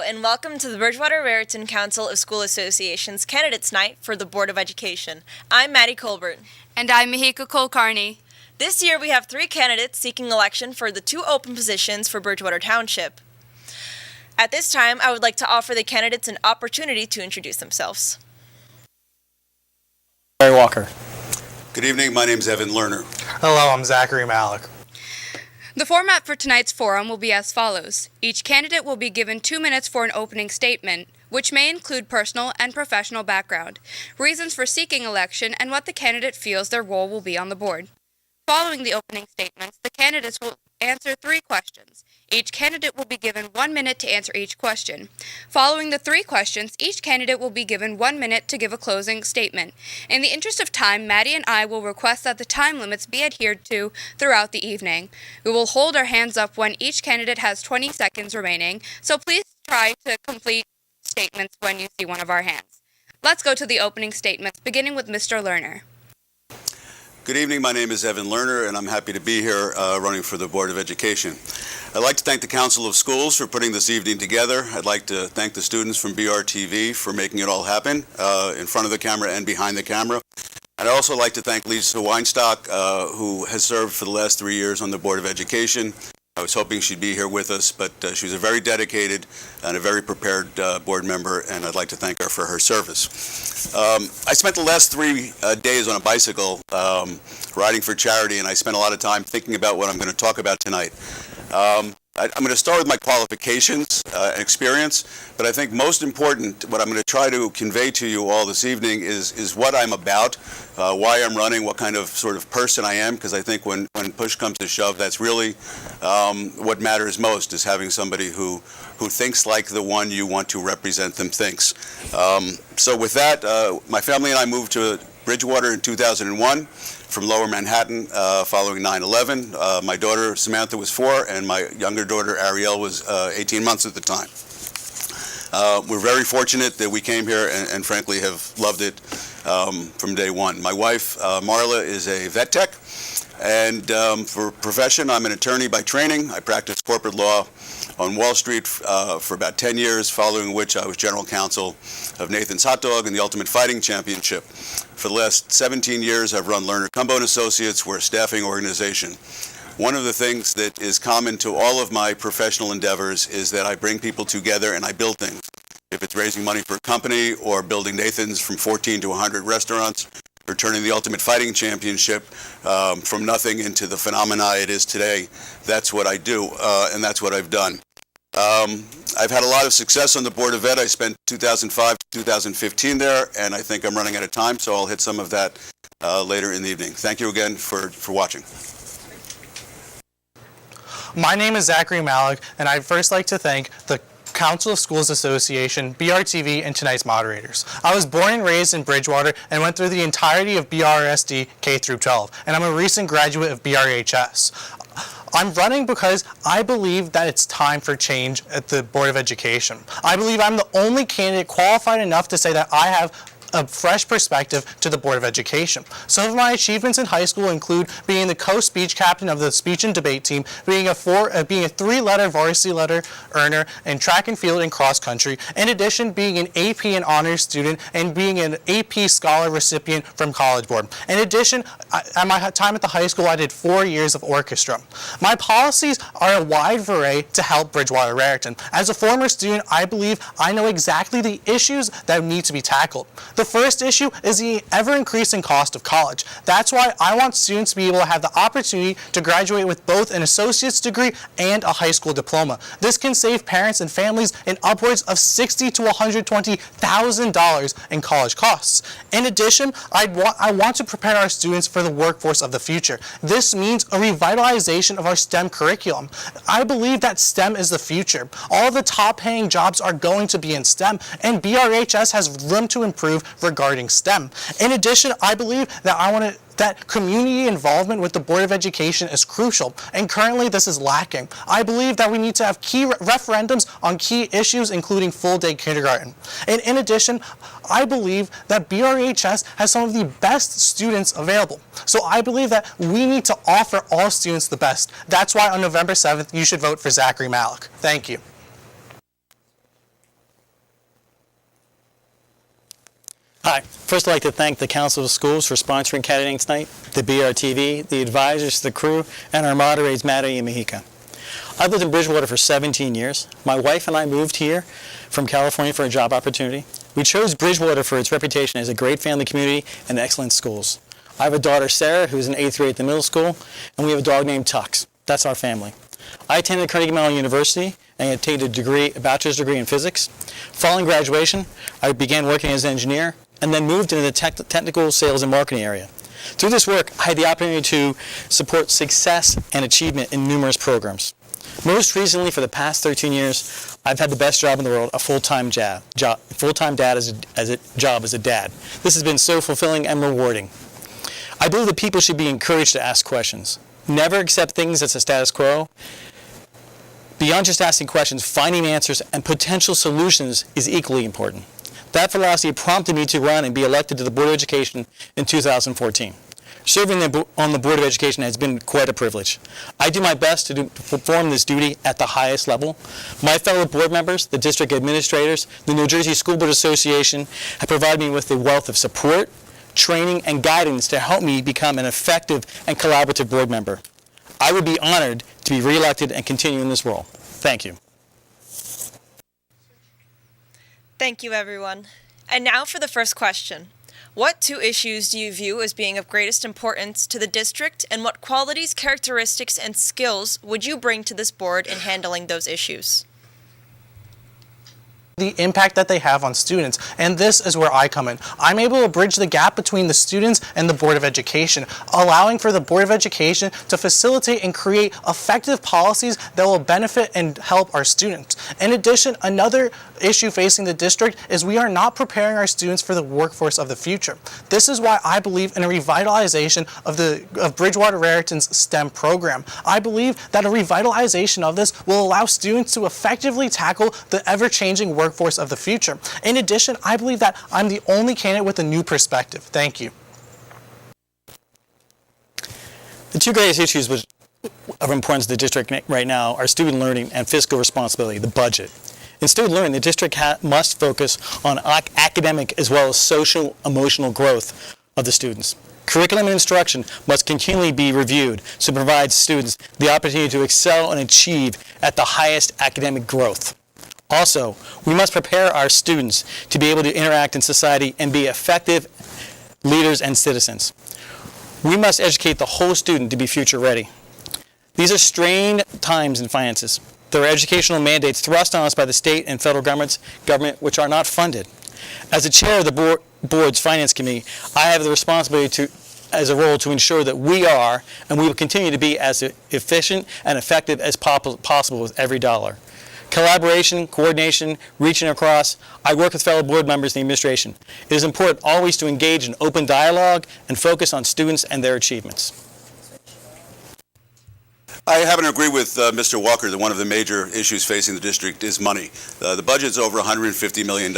and welcome to the Bridgewater-Raritan Council of School Associations Candidates Night for the Board of Education. I'm Maddie Colbert. And I'm Mahika Kulkarni. This year we have 3 candidates seeking election for the 2 open positions for Bridgewater Township. At this time, I would like to offer the candidates an opportunity to introduce themselves. Barry Walker. Good evening, my name is Evan Lerner. Hello, I'm Zachary Malik. The format for tonight's forum will be as follows. Each candidate will be given 2 minutes for an opening statement, which may include personal and professional background, reasons for seeking election, and what the candidate feels their role will be on the board. Following the opening statements, the candidates will answer 3 questions. Each candidate will be given 1 minute to answer each question. Following the 3 questions, each candidate will be given 1 minute to give a closing statement. In the interest of time, Maddie and I will request that the time limits be adhered to throughout the evening. We will hold our hands up when each candidate has 20 seconds remaining, so please try to complete statements when you see one of our hands. Let's go to the opening statements, beginning with Mr. Lerner. Good evening, my name is Evan Lerner, and I'm happy to be here running for the Board of Education. I'd like to thank the Council of Schools for putting this evening together. I'd like to thank the students from BRTV for making it all happen in front of the camera and behind the camera. I'd also like to thank Lisa Weinstock, who has served for the last 3 years on the Board of Education. I was hoping she'd be here with us, but she was a very dedicated and a very prepared board member, and I'd like to thank her for her service. I spent the last 3 days on a bicycle riding for charity, and I spent a lot of time thinking about what I'm going to talk about tonight. I'm going to start with my qualifications and experience, but I think most important, what I'm going to try to convey to you all this evening is what I'm about, why I'm running, what kind of sort of person I am, because I think when push comes to shove, that's really what matters most, is having somebody who thinks like the one you want to represent them thinks. So with that, my family and I moved to Bridgewater in 2001 from Lower Manhattan following 9/11. My daughter Samantha was 4, and my younger daughter Ariel was 18 months at the time. We're very fortunate that we came here and frankly have loved it from day one. My wife Marla is a vet tech, and for profession I'm an attorney by training. I practiced corporate law on Wall Street for about 10 years, following which I was general counsel of Nathan's Hot Dog and the Ultimate Fighting Championship. For the last 17 years, I've run Lerner Cumbo & Associates. We're a staffing organization. One of the things that is common to all of my professional endeavors is that I bring people together and I build things. If it's raising money for a company or building Nathan's from 14 to 100 restaurants, or turning the Ultimate Fighting Championship from nothing into the phenomena it is today, that's what I do, and that's what I've done. I've had a lot of success on the Board of Ed. I spent 2005 to 2015 there, and I think I'm running out of time, so I'll hit some of that later in the evening. Thank you again for watching. My name is Zachary Malik, and I'd first like to thank the Council of Schools Association, BRTV, and tonight's moderators. I was born and raised in Bridgewater and went through the entirety of BRSD K through 12, and I'm a recent graduate of BRHS. I'm running because I believe that it's time for change at the Board of Education. I believe I'm the only candidate qualified enough to say that I have a fresh perspective to the Board of Education. Some of my achievements in high school include being the co-speech captain of the speech and debate team, being a 3-letter varsity letter earner in track and field and cross country. In addition, being an AP and honors student and being an AP scholar recipient from College Board. In addition, at my time at the high school, I did 4 years of orchestra. My policies are a wide variety to help Bridgewater-Raritan. As a former student, I believe I know exactly the issues that need to be tackled. The first issue is the ever-increasing cost of college. That's why I want students to be able to have the opportunity to graduate with both an associate's degree and a high school diploma. This can save parents and families in upwards of $60,000 to $120,000 in college costs. In addition, I want to prepare our students for the workforce of the future. This means a revitalization of our STEM curriculum. I believe that STEM is the future. All the top-paying jobs are going to be in STEM, and BRHS has room to improve regarding STEM. In addition, I believe that that community involvement with the Board of Education is crucial, and currently this is lacking. I believe that we need to have key referendums on key issues, including full-day kindergarten. And in addition, I believe that BRHS has some of the best students available. So I believe that we need to offer all students the best. That's why on November 7th, you should vote for Zachary Malik. Thank you. Hi. First, I'd like to thank the Council of Schools for sponsoring candidating tonight, the BRTV, the advisors, the crew, and our moderators, Maddie and Mahika. I've lived in Bridgewater for 17 years. My wife and I moved here from California for a job opportunity. We chose Bridgewater for its reputation as a great family community and excellent schools. I have a daughter, Sarah, who's in 8th grade at the middle school, and we have a dog named Tux. That's our family. I attended Carnegie Mellon University and obtained a bachelor's degree in physics. Following graduation, I began working as an engineer and then moved into the technical sales and marketing area. Through this work, I had the opportunity to support success and achievement in numerous programs. Most recently, for the past 13 years, I've had the best job in the world, a full-time job as a dad. This has been so fulfilling and rewarding. I believe that people should be encouraged to ask questions. Never accept things as a status quo. Beyond just asking questions, finding answers and potential solutions is equally important. That philosophy prompted me to run and be elected to the Board of Education in 2014. Serving on the Board of Education has been quite a privilege. I do my best to perform this duty at the highest level. My fellow board members, the district administrators, the New Jersey School Board Association have provided me with a wealth of support, training, and guidance to help me become an effective and collaborative board member. I would be honored to be reelected and continue in this role. Thank you. Thank you, everyone. And now for the first question. What two issues do you view as being of greatest importance to the district, and what qualities, characteristics, and skills would you bring to this board in handling those issues? The impact that they have on students, and this is where I come in. I'm able to bridge the gap between the students and the Board of Education, allowing for the Board of Education to facilitate and create effective policies that will benefit and help our students. In addition, another issue facing the district is we are not preparing our students for the workforce of the future. This is why I believe in a revitalization of Bridgewater-Raritan's STEM program. I believe that a revitalization of this will allow students to effectively tackle the ever-changing workforce of the future. In addition, I believe that I'm the only candidate with a new perspective. Thank you. The two greatest issues of importance to the district right now are student learning and fiscal responsibility, the budget. In student learning, the district must focus on academic as well as social, emotional growth of the students. Curriculum and instruction must continually be reviewed to provide students the opportunity to excel and achieve at the highest academic growth. Also, we must prepare our students to be able to interact in society and be effective leaders and citizens. We must educate the whole student to be future ready. These are strained times in finances. There are educational mandates thrust on us by the state and federal government which are not funded. As the chair of the board's finance committee, I have the responsibility as a role to ensure that we are and we will continue to be as efficient and effective as possible with every dollar. Collaboration, coordination, reaching across. I work with fellow board members in the administration. It is important always to engage in open dialogue and focus on students and their achievements. I happen to agree with Mr. Walker that one of the major issues facing the district is money. The budget's over $150 million.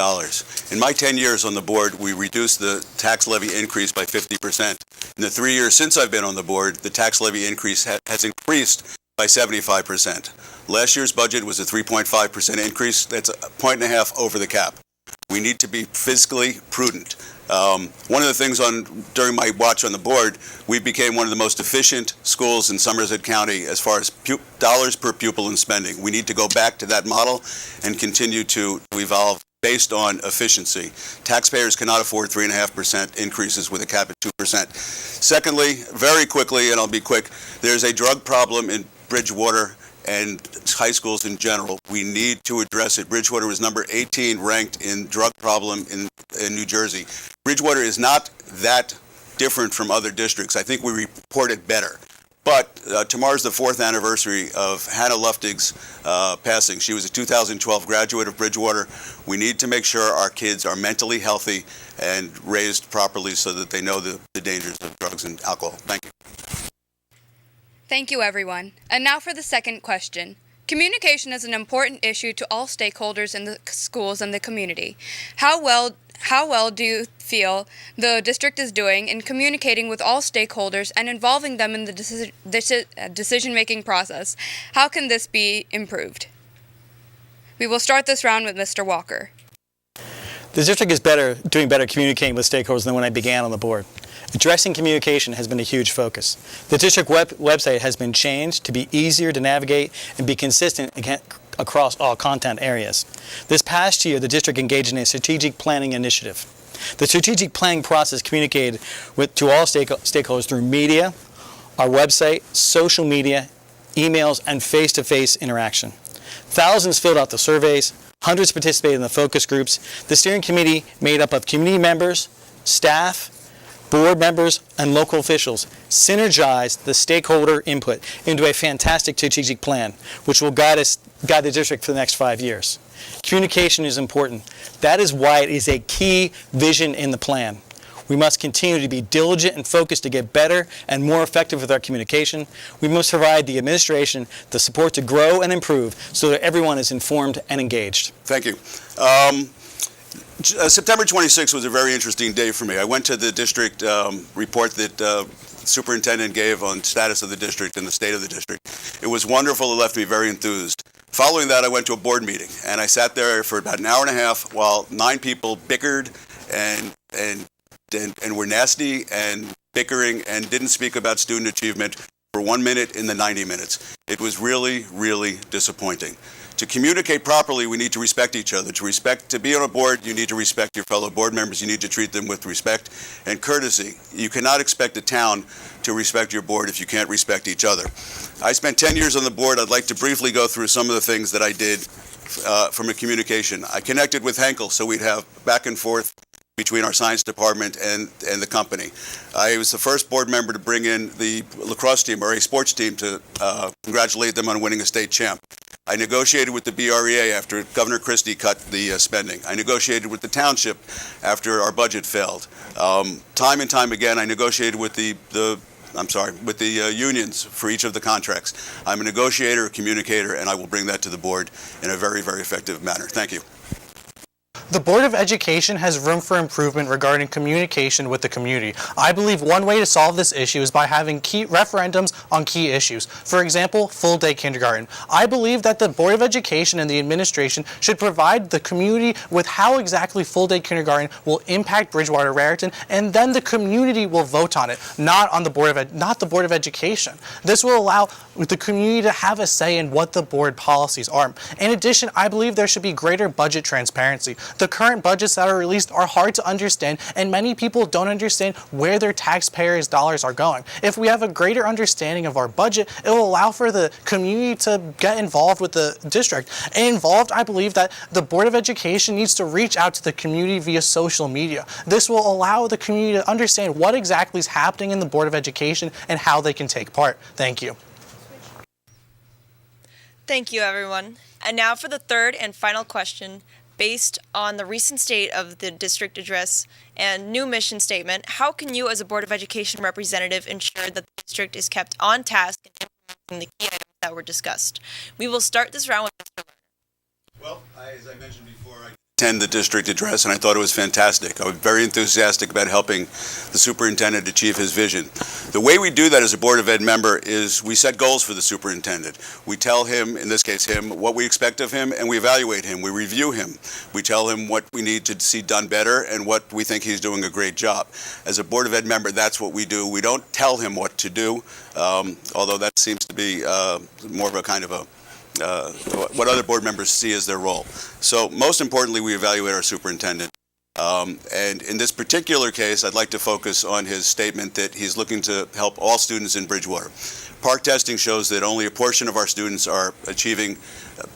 In my 10 years on the board, we reduced the tax levy increase by 50%. In the 3 years since I've been on the board, the tax levy increase has increased by 75%. Last year's budget was a 3.5% increase. That's 1.5 points over the cap. We need to be fiscally prudent. One of the things during my watch on the board, we became one of the most efficient schools in Somerset County as far as dollars per pupil in spending. We need to go back to that model and continue to evolve based on efficiency. Taxpayers cannot afford 3.5% increases with a cap at 2%. Secondly, very quickly, and I'll be quick, there's a drug problem in Bridgewater and high schools in general. We need to address it. Bridgewater was number 18 ranked in drug problem in New Jersey. Bridgewater is not that different from other districts. I think we report it better. But tomorrow's the 4th anniversary of Hannah Luftig's passing. She was a 2012 graduate of Bridgewater. We need to make sure our kids are mentally healthy and raised properly so that they know the dangers of drugs and alcohol. Thank you. Thank you, everyone. And now for the second question. Communication is an important issue to all stakeholders in the schools and the community. How well do you feel the district is doing in communicating with all stakeholders and involving them in the decision-making process? How can this be improved? We will start this round with Mr. Walker. The district is doing better communicating with stakeholders than when I began on the board. Addressing communication has been a huge focus. The district website has been changed to be easier to navigate and be consistent across all content areas. This past year, the district engaged in a strategic planning initiative. The strategic planning process communicated to all stakeholders through media, our website, social media, emails, and face-to-face interaction. Thousands filled out the surveys, hundreds participated in the focus groups. The steering committee, made up of community members, staff, board members, and local officials, synergized the stakeholder input into a fantastic strategic plan, which will guide the district for the next 5 years. Communication is important. That is why it is a key vision in the plan. We must continue to be diligent and focused to get better and more effective with our communication. We must provide the administration the support to grow and improve so that everyone is informed and engaged. Thank you. September 26th was a very interesting day for me. I went to the district report that the superintendent gave on status of the district and the state of the district. It was wonderful. It left me very enthused. Following that, I went to a board meeting, and I sat there for about an hour and a half while 9 people bickered and were nasty and bickering and didn't speak about student achievement for 1 minute in the 90 minutes. It was really, really disappointing. To communicate properly, we need to respect each other. To be on a board, you need to respect your fellow board members. You need to treat them with respect and courtesy. You cannot expect a town to respect your board if you can't respect each other. I spent 10 years on the board. I'd like to briefly go through some of the things that I did from a communication. I connected with Henkel so we'd have back and forth between our science department and the company. I was the first board member to bring in the lacrosse team, or a sports team, to congratulate them on winning a state champ. I negotiated with the BREA after Governor Christie cut the spending. I negotiated with the township after our budget failed. Time and time again, I negotiated with the unions for each of the contracts. I'm a negotiator, a communicator, and I will bring that to the board in a very, very effective manner. Thank you. The Board of Education has room for improvement regarding communication with the community. I believe one way to solve this issue is by having key referendums on key issues. For example, full-day kindergarten. I believe that the Board of Education and the administration should provide the community with how exactly full-day kindergarten will impact Bridgewater-Raritan, and then the community will vote on it, not the Board of Education. This will allow the community to have a say in what the board policies are. In addition, I believe there should be greater budget transparency. The current budgets that are released are hard to understand, and many people don't understand where their taxpayers' dollars are going. If we have a greater understanding of our budget, it will allow for the community to get involved with the district. And I believe that the Board of Education needs to reach out to the community via social media. This will allow the community to understand what exactly is happening in the Board of Education and how they can take part. Thank you. Thank you, everyone. And now for the third and final question. Based on the recent state of the district address and new mission statement, how can you as a Board of Education representative ensure that the district is kept on task in implementing the key items that were discussed? We will start this round with Mr. Lerner. Well, as I mentioned before, I attended the district address, and I thought it was fantastic. I was very enthusiastic about helping the superintendent achieve his vision. The way we do that as a Board of Ed member is we set goals for the superintendent. We tell him, in this case him, what we expect of him, and we evaluate him. We review him. We tell him what we need to see done better and what we think he's doing a great job. As a Board of Ed member, that's what we do. We don't tell him what to do, although that seems to be more of a kind of what other board members see as their role. So most importantly, we evaluate our superintendent. And in this particular case, I'd like to focus on his statement that he's looking to help all students in Bridgewater. Park testing shows that only a portion of our students are achieving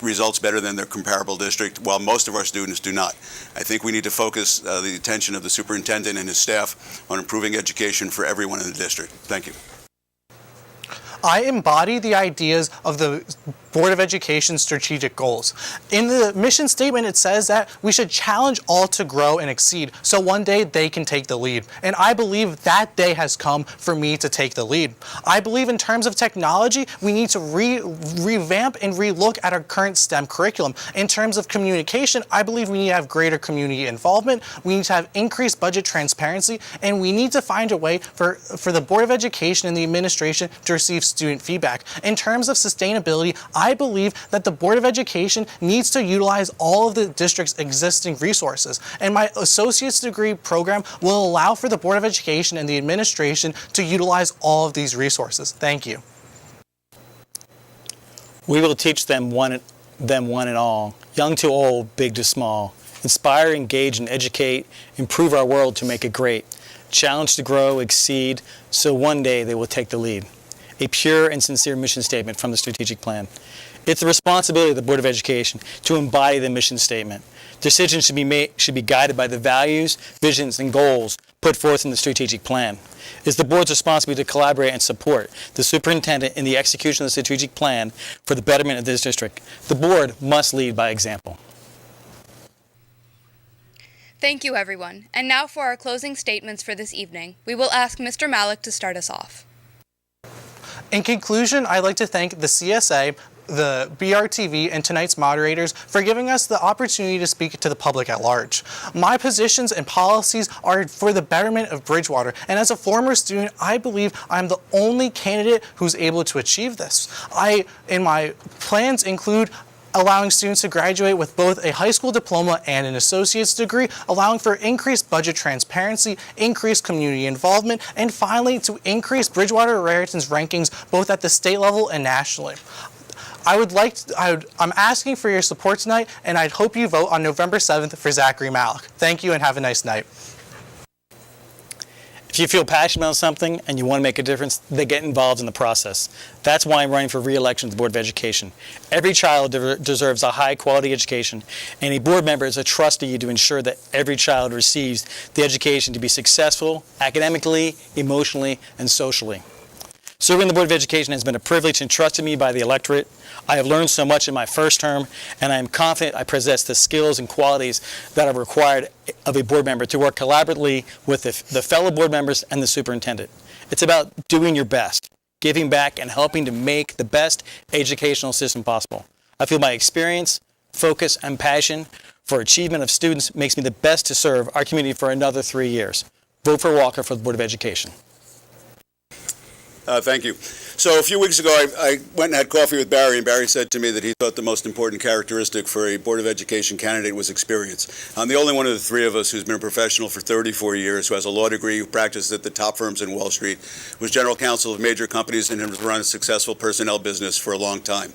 results better than their comparable district, while most of our students do not. I think we need to focus the attention of the superintendent and his staff on improving education for everyone in the district. Thank you. I embody the ideas of the Board of Education's strategic goals. In the mission statement, it says that we should challenge all to grow and exceed, so one day they can take the lead. And I believe that day has come for me to take the lead. I believe in terms of technology, we need to revamp and relook at our current STEM curriculum. In terms of communication, I believe we need to have greater community involvement, we need to have increased budget transparency, and we need to find a way for the Board of Education and the administration to receive student feedback. In terms of sustainability, I believe that the Board of Education needs to utilize all of the district's existing resources, and my associate's degree program will allow for the Board of Education and the administration to utilize all of these resources. Thank you. We will teach them one and all, young to old, big to small. Inspire, engage, and educate, improve our world to make it great. Challenge to grow, exceed, so one day they will take the lead. A pure and sincere mission statement from the strategic plan. It's the responsibility of the Board of Education to embody the mission statement. Decisions should be guided by the values, visions, and goals put forth in the strategic plan. It's the board's responsibility to collaborate and support the superintendent in the execution of the strategic plan for the betterment of this district. The board must lead by example. Thank you, everyone. And now for our closing statements for this evening. We will ask Mr. Malik to start us off. In conclusion, I'd like to thank the CSA, the BRTV, and tonight's moderators for giving us the opportunity to speak to the public at large. My positions and policies are for the betterment of Bridgewater, and as a former student, I believe I'm the only candidate who's able to achieve this. In my plans include allowing students to graduate with both a high school diploma and an associate's degree, allowing for increased budget transparency, increased community involvement, and finally to increase Bridgewater-Raritan's rankings both at the state level and nationally. I'm asking for your support tonight, and I'd hope you vote on November 7th for Zachary Malik. Thank you and have a nice night. If you feel passionate about something and you want to make a difference, then get involved in the process. That's why I'm running for re-election to the Board of Education. Every child deserves a high-quality education, and a board member is a trustee to ensure that every child receives the education to be successful academically, emotionally, and socially. Serving the Board of Education has been a privilege entrusted to me by the electorate. I have learned so much in my first term, and I am confident I possess the skills and qualities that are required of a board member to work collaboratively with the fellow board members and the superintendent. It's about doing your best, giving back, and helping to make the best educational system possible. I feel my experience, focus, and passion for achievement of students makes me the best to serve our community for another 3 years. Vote for Walker for the Board of Education. Thank you. So a few weeks ago, I went and had coffee with Barry, and Barry said to me that he thought the most important characteristic for a Board of Education candidate was experience. I'm the only one of the three of us who's been a professional for 34 years, who has a law degree, who practiced at the top firms in Wall Street, was general counsel of major companies, and has run a successful personnel business for a long time.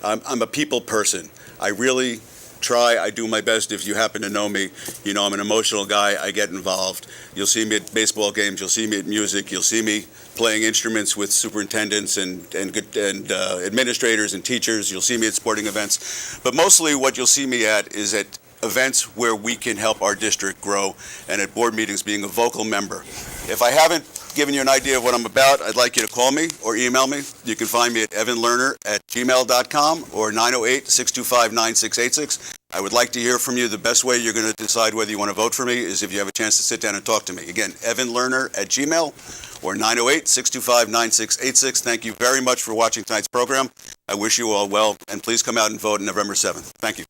I'm a people person. I really try. I do my best. If you happen to know me, you know I'm an emotional guy. I get involved. You'll see me at baseball games. You'll see me at music. You'll see me playing instruments with superintendents and administrators and teachers. You'll see me at sporting events. But mostly what you'll see me at is at events where we can help our district grow, and at board meetings being a vocal member. If I haven't given you an idea of what I'm about, I'd like you to call me or email me. You can find me at evanlerner@gmail.com or 908-625-9686. I would like to hear from you. The best way you're going to decide whether you want to vote for me is if you have a chance to sit down and talk to me. Again, evanlerner@gmail or 908-625-9686. Thank you very much for watching tonight's program. I wish you all well, and please come out and vote on November 7th. Thank you.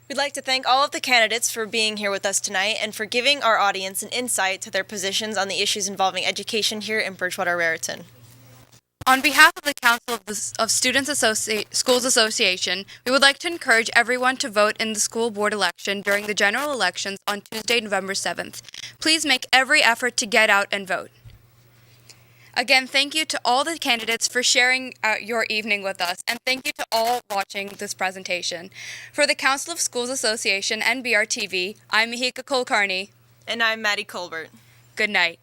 We'd like to thank all of the candidates for being here with us tonight and for giving our audience an insight to their positions on the issues involving education here in Bridgewater-Raritan. On behalf of the Council of Students Schools Association, we would like to encourage everyone to vote in the school board election during the general elections on Tuesday, November 7th. Please make every effort to get out and vote. Again, thank you to all the candidates for sharing your evening with us, and thank you to all watching this presentation. For the Council of Schools Association and BRTV, I'm Mahika Kulkarni. And I'm Maddie Colbert. Good night.